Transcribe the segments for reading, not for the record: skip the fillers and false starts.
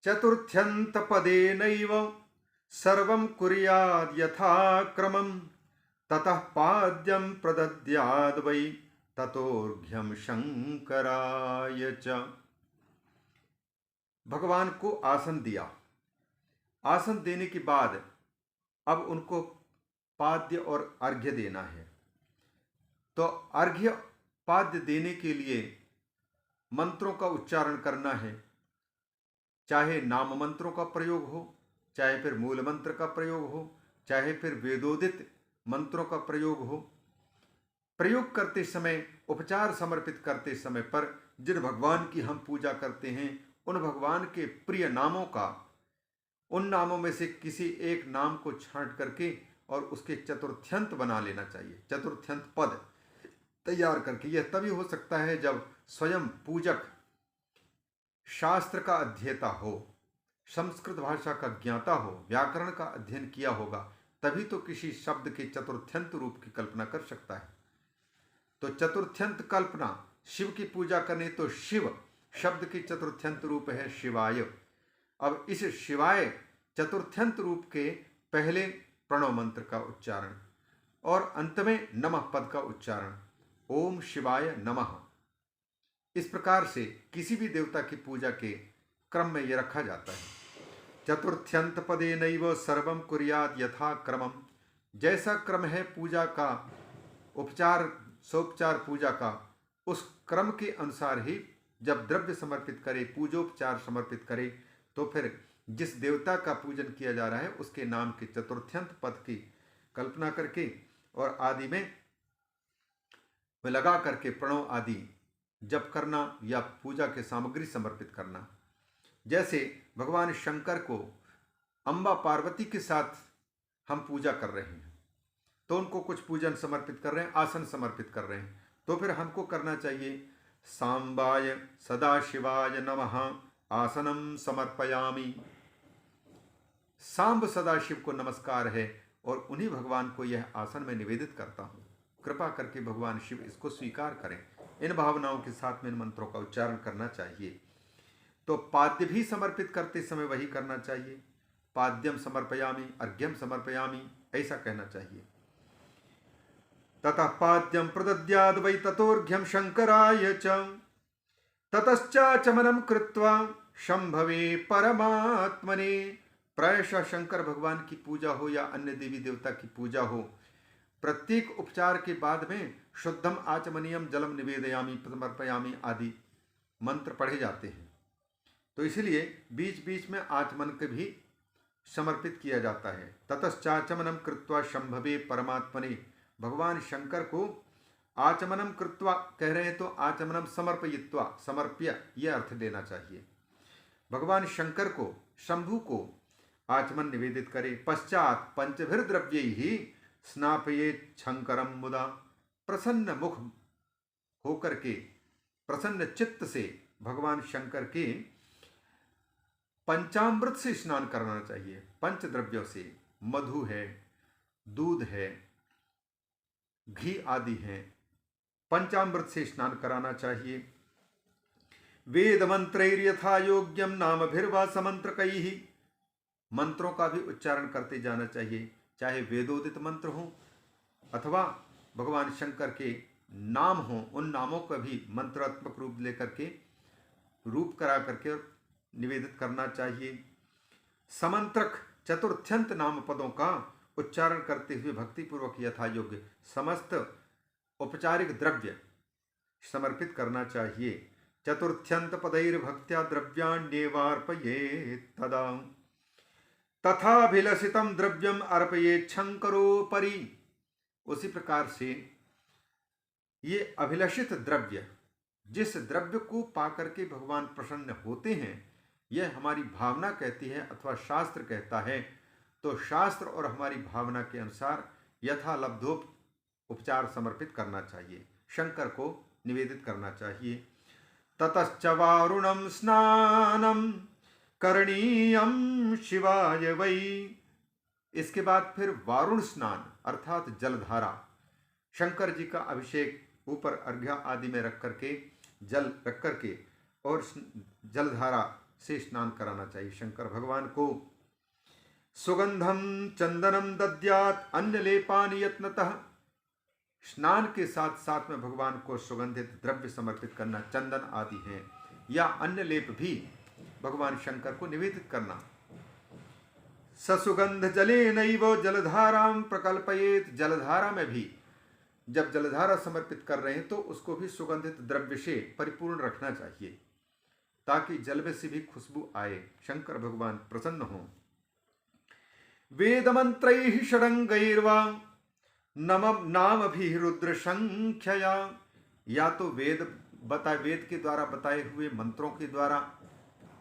चतुर्थ्यन्तपदेनैव सर्वं कुर्याद् यथा क्रमं ततः पाद्यं प्रदद्याद् वै ततोर्घ्यं शंकराय च। भगवान को आसन दिया। आसन देने के बाद अब उनको पाद्य और अर्घ्य देना है। तो अर्घ्य पाद्य देने के लिए मंत्रों का उच्चारण करना है, चाहे नाम मंत्रों का प्रयोग हो, चाहे फिर मूल मंत्र का प्रयोग हो, चाहे फिर वेदोदित मंत्रों का प्रयोग हो। प्रयोग करते समय, उपचार समर्पित करते समय पर जिन भगवान की हम पूजा करते हैं उन भगवान के प्रिय नामों का, उन नामों में से किसी एक नाम को छांट करके और उसके चतुर्थ्यंत बना लेना चाहिए। चतुर्थ्यंत पद तैयार करके, यह तभी हो सकता है जब स्वयं पूजक शास्त्र का अध्येता हो, संस्कृत भाषा का ज्ञाता हो, व्याकरण का अध्ययन किया होगा, तभी तो किसी शब्द के चतुर्थ्यंत रूप की कल्पना कर सकता है। तो चतुर्थ्यंत कल्पना, शिव की पूजा करने तो शिव शब्द की चतुर्थ्यंत रूप है शिवाय। अब इस शिवाय चतुर्थ्यंत रूप के पहले प्रणव मंत्र का उच्चारण और अंत में नमः पद का उच्चारण, ओम शिवाय नमः। इस प्रकार से किसी भी देवता की पूजा के क्रम में यह रखा जाता है। चतुर्थ्यंत पदे नैव सर्वम कुर्याद यथा क्रमम, जैसा क्रम है पूजा का, उपचार सोपचार पूजा का, उस क्रम के अनुसार ही जब द्रव्य समर्पित करे, पूजोपचार समर्पित करे, तो फिर जिस देवता का पूजन किया जा रहा है उसके नाम के चतुर्थ्यंत पद की कल्पना करके और आदि में लगा करके प्रणव आदि जप करना या पूजा के सामग्री समर्पित करना। जैसे भगवान शंकर को अम्बा पार्वती के साथ हम पूजा कर रहे हैं, तो उनको कुछ पूजन समर्पित कर रहे हैं, आसन समर्पित कर रहे हैं, तो फिर हमको करना चाहिए सांबाय सदाशिवाय नमः आसनम समर्पयामि। सांब सदाशिव को नमस्कार है और उन्हीं भगवान को यह आसन में निवेदित करता हूँ, कृपा करके भगवान शिव इसको स्वीकार करें। इन भावनाओं के साथ में इन मंत्रों का उच्चारण करना चाहिए। तो पाद्य भी समर्पित करते समय वही करना चाहिए, पाद्यम समर्पयामि, अर्घ्यम समर्पयामि, ऐसा कहना चाहिए। ततः पाद्यम प्रदद्याद् वै ततोर्घ्यम शंकराय च, ततश्चाचमनम कृत्वा शंभवे परमात्मने। प्रायशः शंकर भगवान की पूजा हो या अन्य देवी देवता की पूजा हो, प्रत्येक उपचार के बाद में शुद्धम आचमनीयम जलम निवेदयामि समर्पयामि आदि मंत्र पढ़े जाते हैं। तो इसलिए बीच बीच में आचमन के भी समर्पित किया जाता है। ततश्चाचमनम कृत्वा शंभवे परमात्मने, भगवान शंकर को आचमनम कृत्वा कह रहे हैं तो आचमनम समर्पयित्वा, समर्प्य, यह अर्थ देना चाहिए। भगवान शंकर को, शंभु को आचमन निवेदित करे। पश्चात पंचभिर्द्रव्यैहि स्नापयेत् शंकरम मुदा, प्रसन्न मुख होकर के, प्रसन्न चित्त से भगवान शंकर के पंचामृत से स्नान करना चाहिए। पंच द्रव्यों से, मधु है, दूध है, घी आदि हैं, पंचामृत से स्नान कराना चाहिए। वेद मंत्रैर्यथा योग्यम नामभिर्वा समंत्रकैहि, मंत्रों का भी उच्चारण करते जाना चाहिए, चाहे वेदोदित मंत्र हो अथवा भगवान शंकर के नाम हो, उन नामों का भी मंत्रात्मक रूप लेकर के, रूप करा करके निवेदित करना चाहिए। समंत्रक चतुर्थ्यंत नाम पदों का उच्चारण करते हुए भक्तिपूर्वक यथा योग्य समस्त औपचारिक द्रव्य समर्पित करना चाहिए। चतुर्थ्यंत पदैर्भक्त्या द्रव्याण्येवार्पयेत् तदा, तथाभिलषितम द्रव्यम अर्पयेत् शंकरोपरि। उसी प्रकार से ये अभिलषित द्रव्य, जिस द्रव्य को पाकर के भगवान प्रसन्न होते हैं, यह हमारी भावना कहती है अथवा शास्त्र कहता है। तो शास्त्र और हमारी भावना के अनुसार यथालब्धोप उपचार समर्पित करना चाहिए, शंकर को निवेदित करना चाहिए। ततश्च वारुणम स्नानम करणीयम शिवाय वै, इसके बाद फिर वारुण स्नान अर्थात जलधारा, शंकर जी का अभिषेक ऊपर अर्घ्य आदि में रख करके, जल रख करके और जलधारा से स्नान कराना चाहिए शंकर भगवान को। सुगंधम चंदनम दद्यात अन्य लेपान यत्नतः, स्नान के साथ साथ में भगवान को सुगंधित द्रव्य समर्पित करना, चंदन आदि हैं या अन्य लेप भी भगवान शंकर को निवेदित करना। ससुगंध जले नैव जलधाराम प्रकल्पयेत, जलधारा में भी जब जलधारा समर्पित कर रहे हैं तो उसको भी सुगंधित द्रव्य से परिपूर्ण रखना चाहिए ताकि जल में से भी खुशबू आए, शंकर भगवान प्रसन्न हो। वेद मंत्रैः षडंगैर्वा नाम भी रुद्र संख्यया, या तो वेद के द्वारा बताए हुए मंत्रों के द्वारा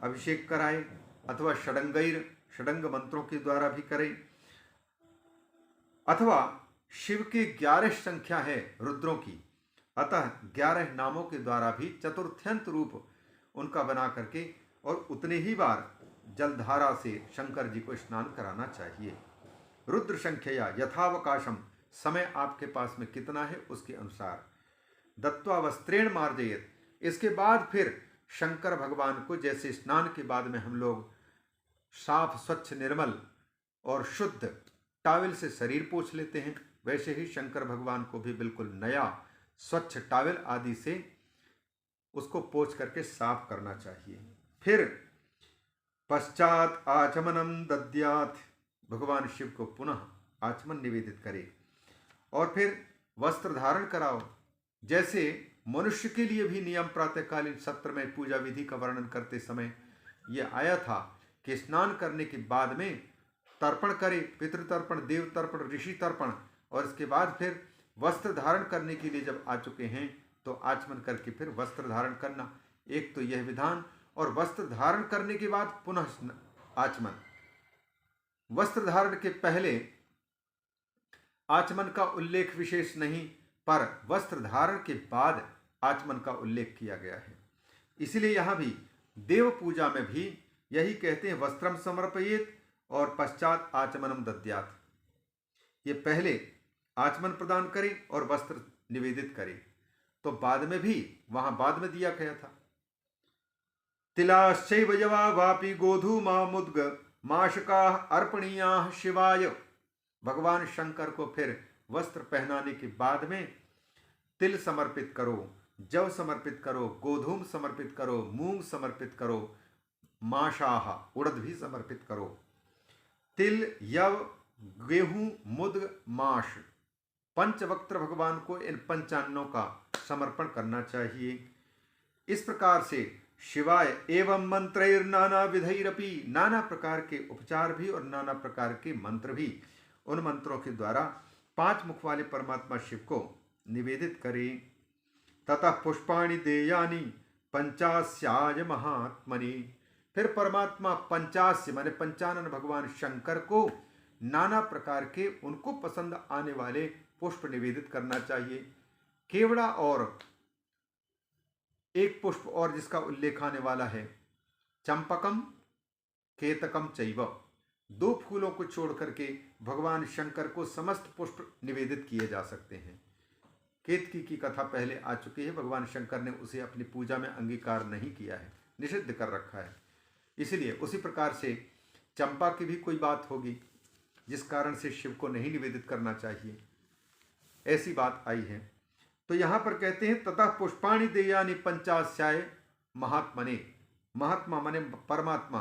अभिषेक कराए अथवा षडंग मंत्रों के द्वारा भी करें, अथवा शिव के 11 संख्या है रुद्रों की, अतः 11 नामों के द्वारा भी चतुर्थ्यंत रूप उनका बना करके और उतने ही बार जलधारा से शंकर जी को स्नान कराना चाहिए। रुद्र संख्या यथावकाशम, समय आपके पास में कितना है उसके अनुसार। दत्वा वस्त्रेण मार्जयेत, इसके बाद फिर शंकर भगवान को जैसे स्नान के बाद में हम लोग साफ स्वच्छ निर्मल और शुद्ध टावल से शरीर पोंछ लेते हैं, वैसे ही शंकर भगवान को भी बिल्कुल नया स्वच्छ टावल आदि से उसको पोंछ करके साफ करना चाहिए। फिर पश्चात आचमनम दद्यात्, भगवान शिव को पुनः आचमन निवेदित करे और फिर वस्त्र धारण कराओ। जैसे मनुष्य के लिए भी नियम प्रातःकालीन सत्र में पूजा विधि का वर्णन करते समय यह आया था कि स्नान करने के बाद में तर्पण करे, पितृतर्पण, देव तर्पण, ऋषि तर्पण, और इसके बाद फिर वस्त्र धारण करने के लिए जब आ चुके हैं तो आचमन करके फिर वस्त्र धारण करना। एक तो यह विधान, और वस्त्र धारण करने के बाद पुनः आचमन। वस्त्र धारण के पहले आचमन का उल्लेख विशेष नहीं, पर वस्त्र धारण के बाद आचमन का उल्लेख किया गया है। इसलिए यहाँ भी देव पूजा में भी यही कहते हैं, वस्त्रम समर्पयेत और पश्चात आचमनम दद्यात्। ये पहले आचमन प्रदान करे और वस्त्र निवेदित करे, तो बाद में भी वहां बाद में दिया गया था। तिलाश्चैव यवा वापि गोधूमा मुद्ग माशका अर्पणीया शिवाय, भगवान शंकर को फिर वस्त्र पहनाने के बाद में तिल समर्पित करो, जव समर्पित करो, गोधूम समर्पित करो, मूंग समर्पित करो, माशाह उड़द भी समर्पित करो। तिल, यव, गेहूं, मुद्ग, माश, पंचवक्त्र भगवान को इन पंचान्नों का समर्पण करना चाहिए। इस प्रकार से शिवाय एवं मंत्रैर नाना विधैरपि, नाना प्रकार के उपचार भी और नाना प्रकार के मंत्र भी, उन मंत्रों के द्वारा 5 मुख वाले परमात्मा शिव को निवेदित करें। ततः पुष्पाणि देयानि पंचास्याय महात्मने, फिर परमात्मा पंचास्य माने 55 भगवान शंकर को नाना प्रकार के उनको पसंद आने वाले पुष्प निवेदित करना चाहिए। केवड़ा और एक पुष्प और जिसका उल्लेख आने वाला है, चंपकम केतकम चैव, 2 फूलों को छोड़ करके भगवान शंकर को समस्त पुष्प निवेदित किए जा सकते हैं। केतकी की कथा पहले आ चुकी है, भगवान शंकर ने उसे अपनी पूजा में अंगीकार नहीं किया है, निषिद्ध कर रखा है। इसलिए उसी प्रकार से चंपा की भी कोई बात होगी जिस कारण से शिव को नहीं निवेदित करना चाहिए, ऐसी बात आई है। तो यहाँ पर कहते हैं ततः पुष्पाणि देयानि पंचास्याय महात्मने, महात्मा माने परमात्मा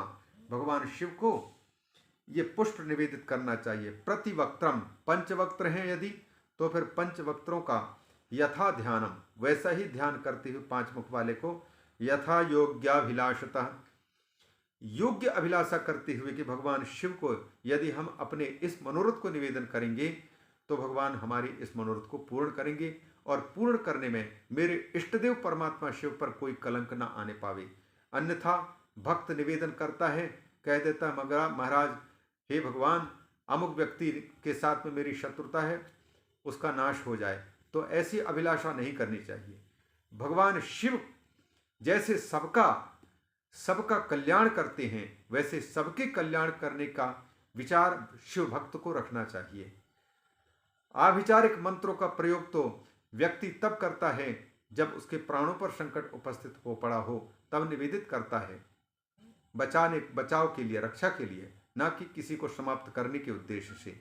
भगवान शिव को ये पुष्प निवेदित करना चाहिए। प्रतिवक्त्रम, पंचवक्त्र हैं यदि तो फिर पंचवक्त्रों का यथा ध्यानम, वैसा ही ध्यान करते हुए 5 मुख वाले को यथा योग्याभिलाषतः, योग्य अभिलाषा करते हुए कि भगवान शिव को यदि हम अपने इस मनोरथ को निवेदन करेंगे तो भगवान हमारी इस मनोरथ को पूर्ण करेंगे और पूर्ण करने में मेरे इष्टदेव परमात्मा शिव पर कोई कलंक न आने पावे। अन्यथा भक्त निवेदन करता है, कह देता मगर महाराज हे भगवान अमुक व्यक्ति के साथ में मेरी शत्रुता है, उसका नाश हो जाए, तो ऐसी अभिलाषा नहीं करनी चाहिए। भगवान शिव जैसे सबका कल्याण करते हैं वैसे सबके कल्याण करने का विचार शिव भक्त को रखना चाहिए। आभिचारिक मंत्रों का प्रयोग तो व्यक्ति तब करता है जब उसके प्राणों पर संकट उपस्थित हो पड़ा हो, तब निवेदित करता है। बचाव के लिए, रक्षा के लिए, न कि किसी को समाप्त करने के उद्देश्य से।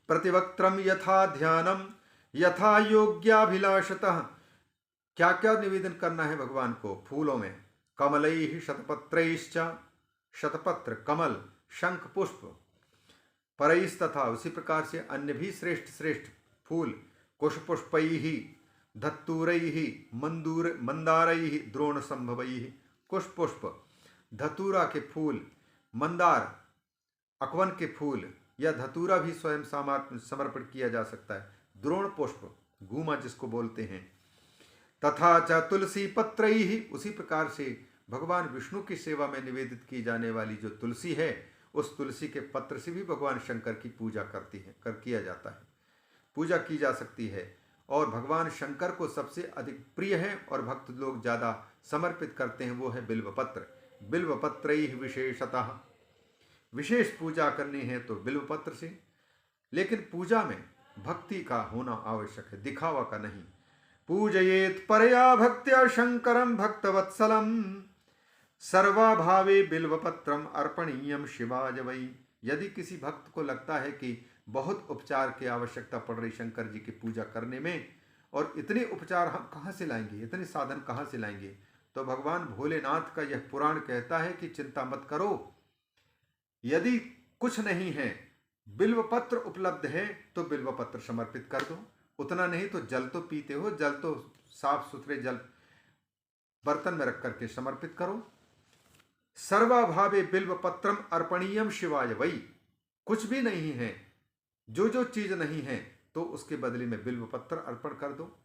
प्रतिवक्त्रम यथा ध्यानम यथा योग्याभिलाषतः, क्या क्या निवेदन करना है भगवान को फूलों में? कमलैः शतपत्रैश्च, शतपत्र कमल शंख पुष्प, परैस् तथा उसी प्रकार से अन्य भी श्रेष्ठ श्रेष्ठ फूल, कुशपुष्पैः धतूरैः मंदारैः द्रोण संभवैः, कुशपुष्प धतूरा के फूल, मंदार अकवन के फूल या धतूरा भी स्वयं समर्पण किया जा सकता है, द्रोण पुष्प गूमा जिसको बोलते हैं, तथा च तुलसी पत्रैः, उसी प्रकार से भगवान विष्णु की सेवा में निवेदित की जाने वाली जो तुलसी है, उस तुलसी के पत्र से भी भगवान शंकर की पूजा किया जाता है, पूजा की जा सकती है। और भगवान शंकर को सबसे अधिक प्रिय है और भक्त लोग ज़्यादा समर्पित करते हैं, वो है बिल्वपत्र। बिल्वपत्रैः विशेषतः, विशेष पूजा करनी है तो बिल्वपत्र से, लेकिन पूजा में भक्ति का होना आवश्यक है, दिखावा का नहीं। पूजयेत परया भक्त्या शंकरम भक्तवत्सलम, सर्वाभावे बिल्वपत्रम अर्पणीयम शिवाय वै। यदि किसी भक्त को लगता है कि बहुत उपचार की आवश्यकता पड़ रही शंकर जी की पूजा करने में, और इतने उपचार हम कहाँ से लाएंगे, इतने साधन कहाँ से लाएंगे, तो भगवान भोलेनाथ का यह पुराण कहता है कि चिंता मत करो, यदि कुछ नहीं है, बिल्वपत्र उपलब्ध है तो बिल्वपत्र समर्पित कर दो। उतना नहीं तो जल तो पीते हो, जल तो साफ सुथरे जल बर्तन में रख करके समर्पित करो। सर्वाभावे बिल्वपत्रम अर्पणीयम शिवाय वै, कुछ भी नहीं है, जो चीज नहीं है तो उसके बदले में बिल्वपत्र अर्पण कर दो।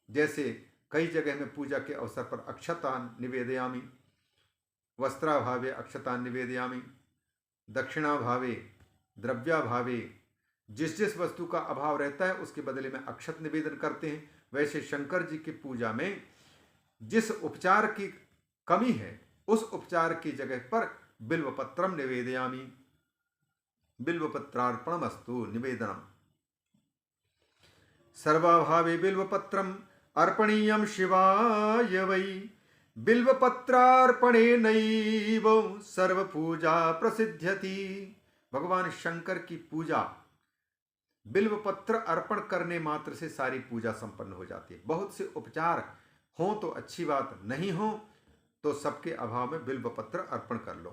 जैसे कई जगह में पूजा के अवसर पर अक्षतान निवेदयामि, वस्त्राभावे अक्षतान निवेदयामि, दक्षिणाभावे द्रव्याभावे, जिस वस्तु का अभाव रहता है उसके बदले में अक्षत निवेदन करते हैं। वैसे शंकर जी की पूजा में जिस उपचार की कमी है उस उपचार की जगह पर बिल्वपत्रम निवेदयामि, बिल्वपत्रार्पणमस्तु निवेदनम। सर्वाभावे बिल्वपत्रम अर्पणीयम शिवाय वै, बिल्वपत्रार्पणेनैव सर्वपूजा प्रसिद्ध्यति। भगवान शंकर की पूजा बिल्वपत्र अर्पण करने मात्र से सारी पूजा संपन्न हो जाती है। बहुत से उपचार हों तो अच्छी बात, नहीं हो तो सबके अभाव में बिल्वपत्र अर्पण कर लो।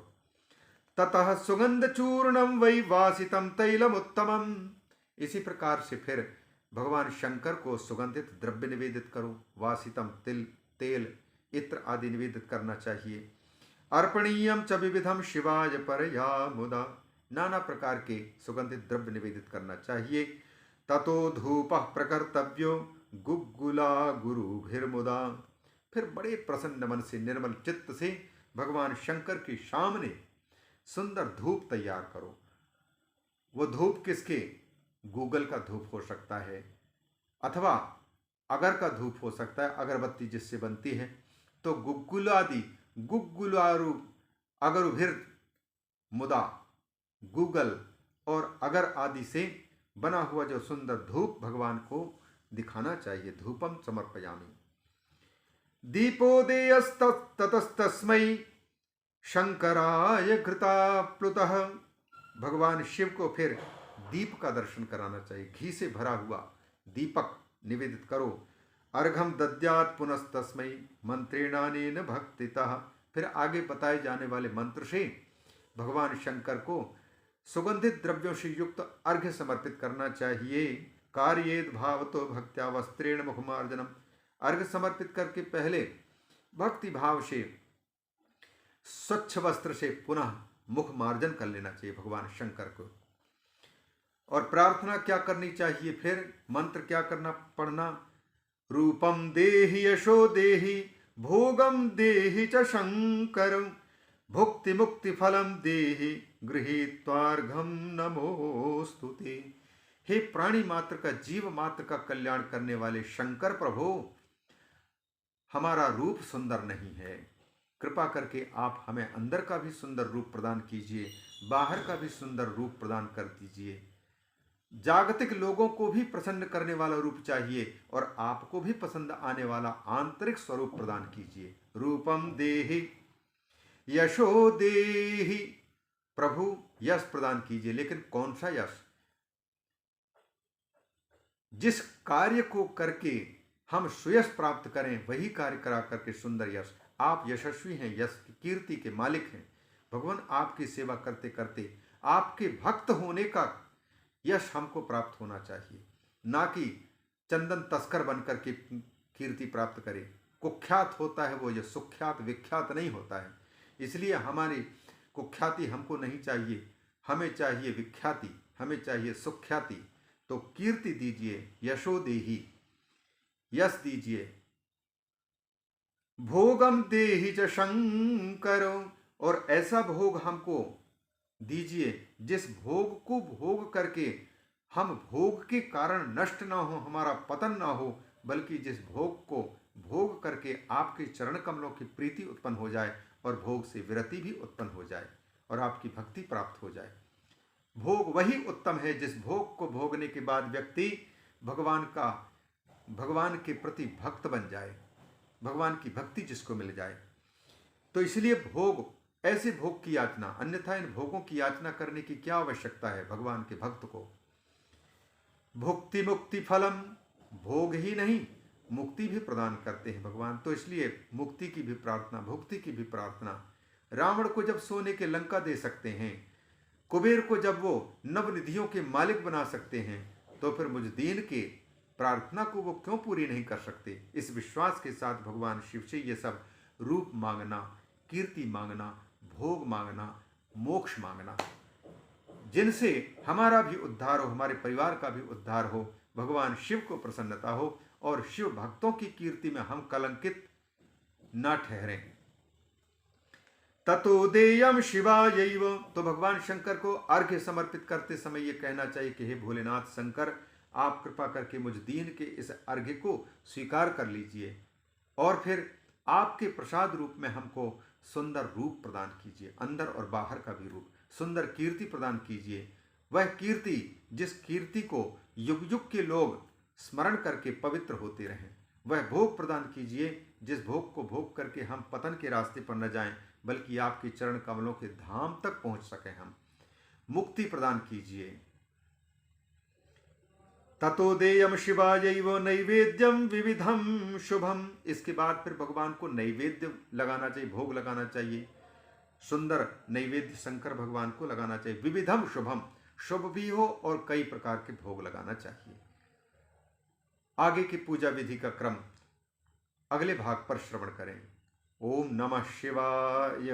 ततः सुगंध चूर्णम वै वासितम तैलम उत्तमम, इसी प्रकार से फिर भगवान शंकर को सुगंधित द्रव्य निवेदित करो, वासितम तेल इत्र आदि निवेदित करना चाहिए। अर्पणीयम च विविधम शिवाय परया मुदा, नाना प्रकार के सुगंधित द्रव्य निवेदित करना चाहिए। ततो धूप प्रकर्तव्यो गुग्गुला गुरुभिर्मुदा, फिर बड़े प्रसन्न मन से निर्मल चित्त से भगवान शंकर के सामने सुंदर धूप तैयार करो। वो धूप किसके? गूगल का धूप हो सकता है, अथवा अगर का धूप हो सकता है, अगरबत्ती जिससे बनती है, तो गुग्गुलादि गुग्गुलारु अगरुभिर मुदा, गूगल और अगर आदि से बना हुआ जो सुंदर धूप भगवान को दिखाना चाहिए। धूपम समर्पयामि। दीपोदेयस्ततस्तस्मै शंकराय घृताप्लुतः, भगवान शिव को फिर दीप का दर्शन कराना चाहिए, घी से भरा हुआ दीपक निवेदित करो। अर्घम दद्यात् पुनस्तस्मै मंत्रेणानेन भक्तितः, फिर आगे बताए जाने वाले मंत्र से भगवान शंकर को सुगंधित द्रव्यों से युक्त अर्घ्य समर्पित करना चाहिए। कार्येद भावतो भक्त्या वस्त्रेण मुखमार्जनम, अर्घ्य समर्पित करके पहले भक्ति भाव से स्वच्छ वस्त्र से पुनः मुख मार्जन कर लेना चाहिए भगवान शंकर को। और प्रार्थना क्या करनी चाहिए? फिर मंत्र क्या करना पढ़ना? रूपम देहि यशो देहि भोगम देहि च शंकर, भुक्ति मुक्ति फलम देहि गृहीत्वार्घम नमोस्तुते। हे प्राणी मात्र का, जीव मात्र का कल्याण करने वाले शंकर प्रभु, हमारा रूप सुंदर नहीं है, कृपा करके आप हमें अंदर का भी सुंदर रूप प्रदान कीजिए, बाहर का भी सुंदर रूप प्रदान कर दीजिए। जागतिक लोगों को भी प्रसन्न करने वाला रूप चाहिए और आपको भी पसंद आने वाला आंतरिक स्वरूप प्रदान कीजिए। रूपम देहि यशो देहि। प्रभु यश प्रदान कीजिए। लेकिन कौन सा यश? जिस कार्य को करके हम सुयश प्राप्त करें वही कार्य करा करके सुंदर यश। आप यशस्वी हैं, यश की कीर्ति के मालिक हैं। भगवान आपकी सेवा करते करते आपके भक्त होने का यश हमको प्राप्त होना चाहिए, ना कि चंदन तस्कर बनकर के कीर्ति प्राप्त करे। कुख्यात होता है वो यश, सुख्यात विख्यात नहीं होता है। इसलिए हमारी कुख्याति हमको नहीं चाहिए, हमें चाहिए विख्याति, हमें चाहिए सुख्याति। तो कीर्ति दीजिए, यशो देहि, यश दीजिए। भोगम देहि च शंकर, और ऐसा भोग हमको दीजिए जिस भोग को भोग करके हम भोग के कारण नष्ट ना हो, हमारा पतन ना हो, बल्कि जिस भोग को भोग करके आपके चरण कमलों की प्रीति उत्पन्न हो जाए और भोग से विरति भी उत्पन्न हो जाए और आपकी भक्ति प्राप्त हो जाए। भोग वही उत्तम है जिस भोग को भोगने के बाद व्यक्ति भगवान के प्रति भक्त बन जाए, भगवान की भक्ति जिसको मिल जाए। तो इसलिए भोग, ऐसे भोग की याचना, अन्यथा इन भोगों की याचना करने की क्या आवश्यकता है भगवान के भक्त को। भुक्ति मुक्ति फलम, भोग ही नहीं मुक्ति भी प्रदान करते हैं भगवान। तो इसलिए मुक्ति की भी प्रार्थना, भुक्ति की भी प्रार्थना। रावण को जब सोने के लंका दे सकते हैं, कुबेर को जब वो नवनिधियों के मालिक बना सकते हैं, तो फिर मुझ दीन के प्रार्थना को वो क्यों पूरी नहीं कर सकते। इस विश्वास के साथ भगवान शिव से ये सब रूप मांगना, कीर्ति मांगना, भोग मांगना, मोक्ष मांगना, जिनसे हमारा भी उद्धार हो, हमारे परिवार का भी उद्धार हो, भगवान शिव को प्रसन्नता हो और शिव भक्तों की कीर्ति में हम कलंकित न ठहरें। ततो देयम शिवायैव, तो भगवान शंकर को अर्घ्य समर्पित करते समय ये कहना चाहिए कि हे भोलेनाथ शंकर, आप कृपा करके मुझ दीन के इस अर्घ्य को स्वीकार कर लीजिए और फिर आपके प्रसाद रूप में हमको सुंदर रूप प्रदान कीजिए, अंदर और बाहर का भी रूप, सुंदर कीर्ति प्रदान कीजिए। वह कीर्ति जिस कीर्ति को युग युग के लोग स्मरण करके पवित्र होते रहें। वह भोग प्रदान कीजिए जिस भोग को भोग करके हम पतन के रास्ते पर न जाएं, बल्कि आपके चरण कमलों के धाम तक पहुंच सकें हम। मुक्ति प्रदान कीजिए। ततो देयम शिवायैव नैवेद्यम विविधम शुभम, इसके बाद फिर भगवान को नैवेद्य लगाना चाहिए, भोग लगाना चाहिए, सुंदर नैवेद्य शंकर भगवान को लगाना चाहिए। विविधम शुभम, शुभ भी हो और कई प्रकार के भोग लगाना चाहिए। आगे की पूजा विधि का क्रम अगले भाग पर श्रवण करें। ओम नमः शिवाय।